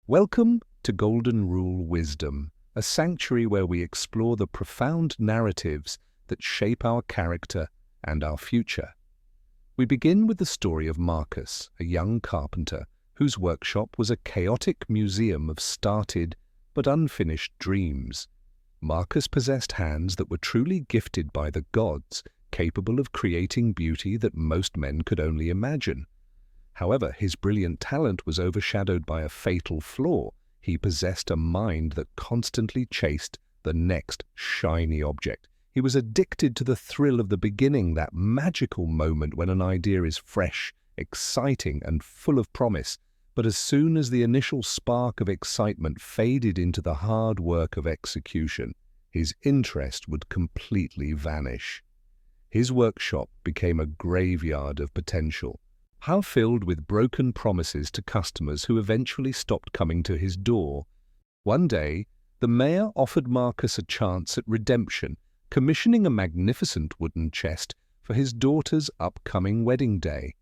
Welcome to Golden Rule Wisdom, a sanctuary where we explore the profound narratives that shape our character and our future. We begin with the story of Marcus, a young carpenter whose workshop was a chaotic museum of started but unfinished dreams. Marcus possessed hands that were truly gifted by the gods, capable of creating beauty that most men could only imagine. However, his brilliant talent was overshadowed by a fatal flaw. He possessed a mind that constantly chased the next shiny object. He was addicted to the thrill of the beginning, that magical moment when an idea is fresh, exciting, and full of promise. But as soon as the initial spark of excitement faded into the hard work of execution, his interest would completely vanish. His workshop became a graveyard of potential, filled with broken promises to customers who eventually stopped coming to his door. One day, the mayor offered Marcus a chance at redemption, commissioning a magnificent wooden chest for his daughter's upcoming wedding day.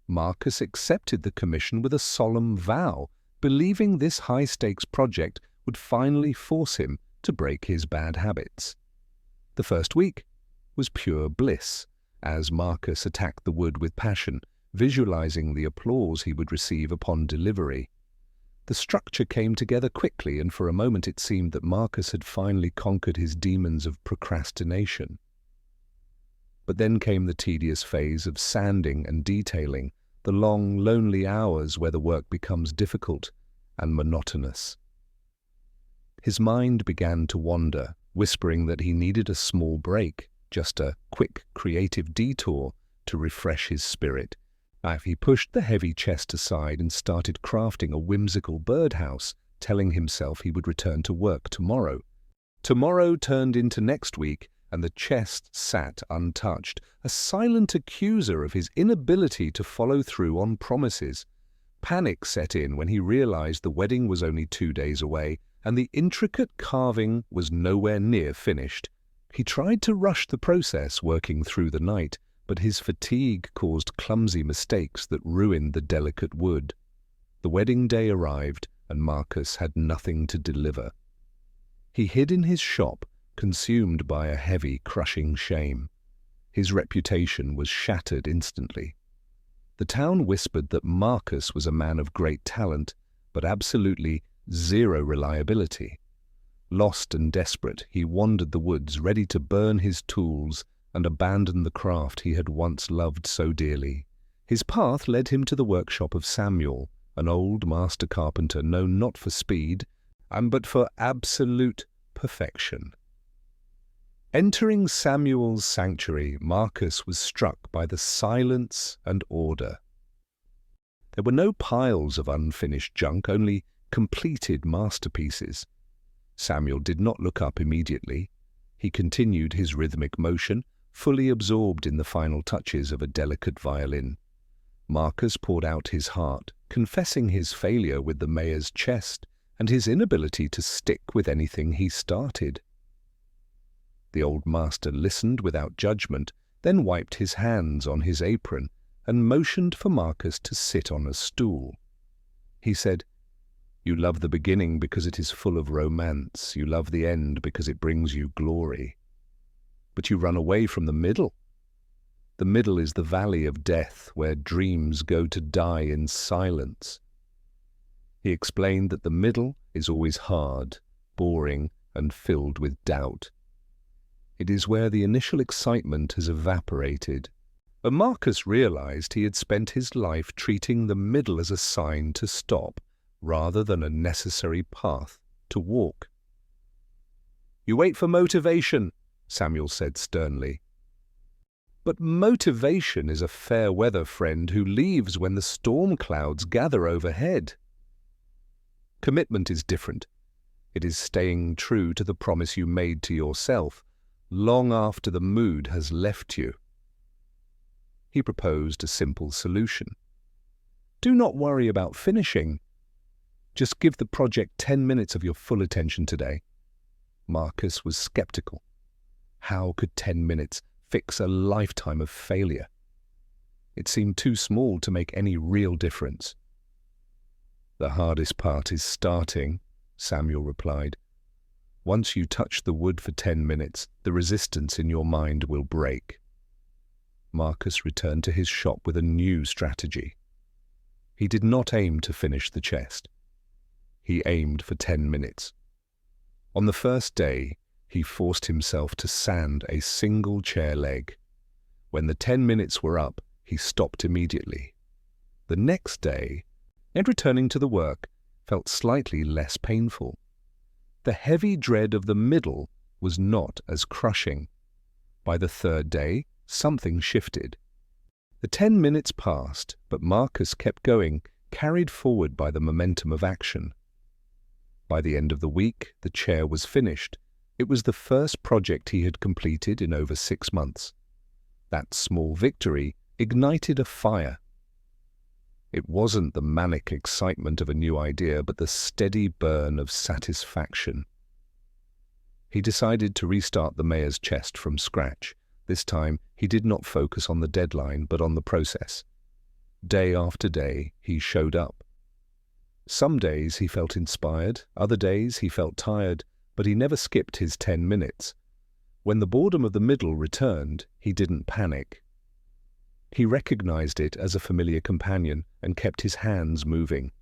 Marcus accepted the commission with a solemn vow, believing this high-stakes project would finally force him to break his bad habits. The first week was pure bliss, as Marcus attacked the wood with passion, visualizing the applause he would receive upon delivery. The structure came together quickly, and for a moment it seemed that Marcus had finally conquered his demons of procrastination. But then came the tedious phase of sanding and detailing, the long, lonely hours where the work becomes difficult and monotonous. His mind began to wander, whispering that he needed a small break, just a quick creative detour to refresh his spirit. He pushed the heavy chest aside and started crafting a whimsical birdhouse, telling himself he would return to work tomorrow. Tomorrow turned into next week, and the chest sat untouched, a silent accuser of his inability to follow through on promises. Panic set in when he realized the wedding was only 2 days away, and the intricate carving was nowhere near finished. He tried to rush the process, working through the night, but his fatigue caused clumsy mistakes that ruined the delicate wood. The wedding day arrived, and Marcus had nothing to deliver. He hid in his shop, consumed by a heavy, crushing shame. His reputation was shattered instantly. The town whispered that Marcus was a man of great talent, but absolutely zero reliability. Lost and desperate, he wandered the woods, ready to burn his tools and abandon the craft he had once loved so dearly. His path led him to the workshop of Samuel, an old master carpenter known not for speed, but for absolute perfection. Entering Samuel's sanctuary, Marcus was struck by the silence and order. There were no piles of unfinished junk, only completed masterpieces. Samuel did not look up immediately. He continued his rhythmic motion, fully absorbed in the final touches of a delicate violin. Marcus poured out his heart, confessing his failure with the mayor's chest and his inability to stick with anything he started. The old master listened without judgment, then wiped his hands on his apron and motioned for Marcus to sit on a stool. He said, "You love the beginning because it is full of romance. You love the end because it brings you glory. But you run away from the middle. The middle is the valley of death, where dreams go to die in silence." He explained that the middle is always hard, boring, and filled with doubt. It is where the initial excitement has evaporated. But Marcus realized he had spent his life treating the middle as a sign to stop, rather than a necessary path to walk. "You wait for motivation," Samuel said sternly. "But motivation is a fair-weather friend who leaves when the storm clouds gather overhead. Commitment is different. It is staying true to the promise you made to yourself, long after the mood has left you." He proposed a simple solution. "Do not worry about finishing. Just give the project 10 minutes of your full attention today." Marcus was skeptical. How could 10 minutes fix a lifetime of failure? It seemed too small to make any real difference. "The hardest part is starting," Samuel replied. "Once you touch the wood for 10 minutes, the resistance in your mind will break." Marcus returned to his shop with a new strategy. He did not aim to finish the chest. He aimed for 10 minutes. On the first day, he forced himself to sand a single chair leg. When the 10 minutes were up, he stopped immediately. The next day, and returning to the work, felt slightly less painful. The heavy dread of the middle was not as crushing. By the third day, something shifted. The 10 minutes passed, but Marcus kept going, carried forward by the momentum of action. By the end of the week, the chair was finished. It was the first project he had completed in over 6 months. That small victory ignited a fire. It wasn't the manic excitement of a new idea, but the steady burn of satisfaction. He decided to restart the mayor's chest from scratch. This time, he did not focus on the deadline, but on the process. Day after day, he showed up. Some days he felt inspired, other days he felt tired, but he never skipped his 10 minutes. When the boredom of the middle returned, he didn't panic. He recognized it as a familiar companion and kept his hands moving.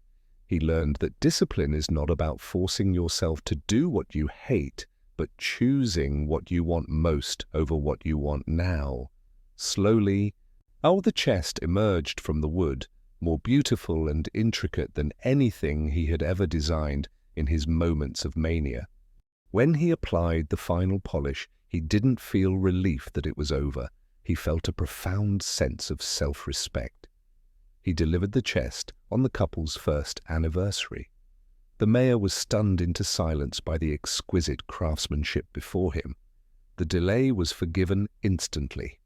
He learned that discipline is not about forcing yourself to do what you hate, but choosing what you want most over what you want now. Slowly, the chest emerged from the wood, more beautiful and intricate than anything he had ever designed in his moments of mania. When he applied the final polish, he didn't feel relief that it was over. He felt a profound sense of self-respect. He delivered the chest on the couple's first anniversary. The mayor was stunned into silence by the exquisite craftsmanship before him. The delay was forgiven instantly.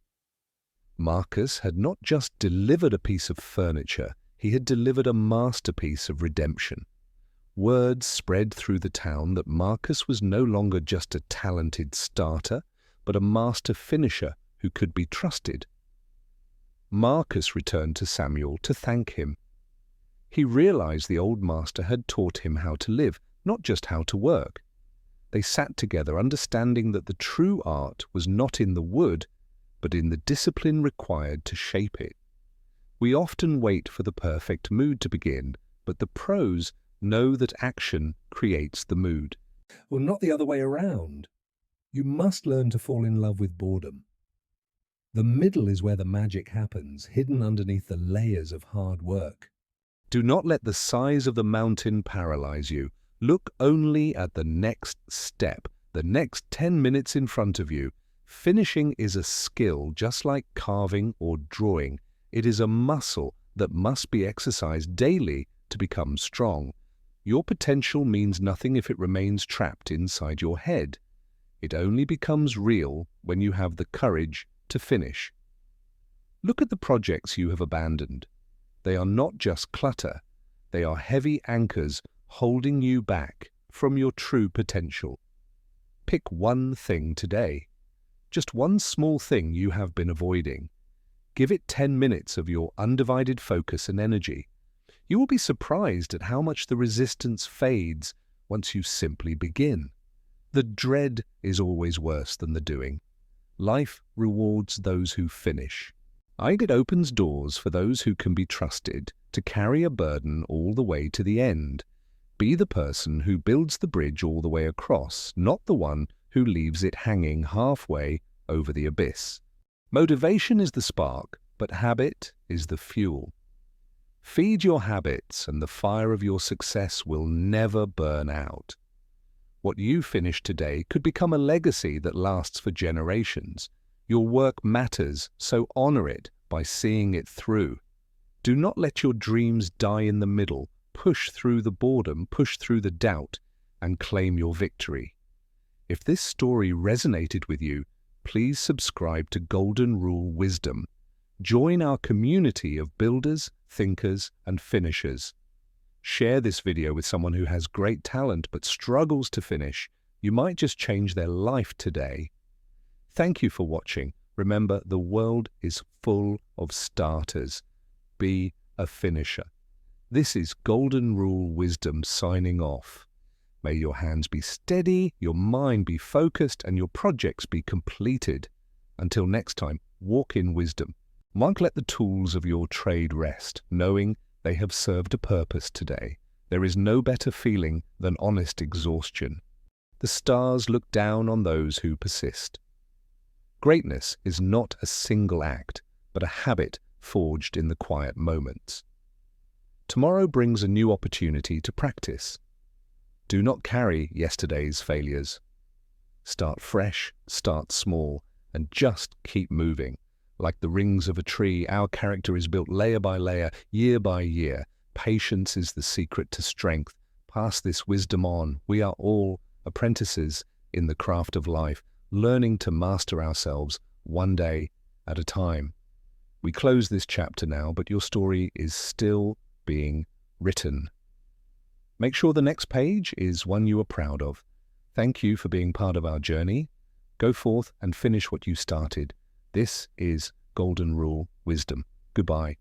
Marcus had not just delivered a piece of furniture, he had delivered a masterpiece of redemption. Word spread through the town that Marcus was no longer just a talented starter, but a master finisher who could be trusted. Marcus returned to Samuel to thank him. He realized the old master had taught him how to live, not just how to work. They sat together, understanding that the true art was not in the wood, but in the discipline required to shape it. We often wait for the perfect mood to begin, but the pros know that action creates the mood. Well, not the other way around. You must learn to fall in love with boredom. The middle is where the magic happens, hidden underneath the layers of hard work. Do not let the size of the mountain paralyze you. Look only at the next step, the next 10 minutes in front of you. Finishing is a skill just like carving or drawing. It is a muscle that must be exercised daily to become strong. Your potential means nothing if it remains trapped inside your head. It only becomes real when you have the courage to finish. Look at the projects you have abandoned. They are not just clutter. They are heavy anchors holding you back from your true potential. Pick one thing today. Just one small thing you have been avoiding. Give it 10 minutes of your undivided focus and energy. You will be surprised at how much the resistance fades once you simply begin. The dread is always worse than the doing. Life rewards those who finish. It opens doors for those who can be trusted to carry a burden all the way to the end. Be the person who builds the bridge all the way across, not the one who leaves it hanging halfway over the abyss. Motivation is the spark, but habit is the fuel. Feed your habits and the fire of your success will never burn out. What you finish today could become a legacy that lasts for generations. Your work matters, so honor it by seeing it through. Do not let your dreams die in the middle. Push through the boredom, push through the doubt, and claim your victory. If this story resonated with you, please subscribe to Golden Rule Wisdom. Join our community of builders, thinkers, and finishers. Share this video with someone who has great talent but struggles to finish. You might just change their life today. Thank you for watching. Remember, the world is full of starters. Be a finisher. This is Golden Rule Wisdom signing off. May your hands be steady, your mind be focused, and your projects be completed. Until next time, walk in wisdom. Mark, let the tools of your trade rest, knowing they have served a purpose today. There is no better feeling than honest exhaustion. The stars look down on those who persist. Greatness is not a single act, but a habit forged in the quiet moments. Tomorrow brings a new opportunity to practice. Do not carry yesterday's failures. Start fresh, start small, and just keep moving. Like the rings of a tree, our character is built layer by layer, year by year. Patience is the secret to strength. Pass this wisdom on. We are all apprentices in the craft of life, learning to master ourselves one day at a time. We close this chapter now, but your story is still being written. Make sure the next page is one you are proud of. Thank you for being part of our journey. Go forth and finish what you started. This is Golden Rule Wisdom. Goodbye.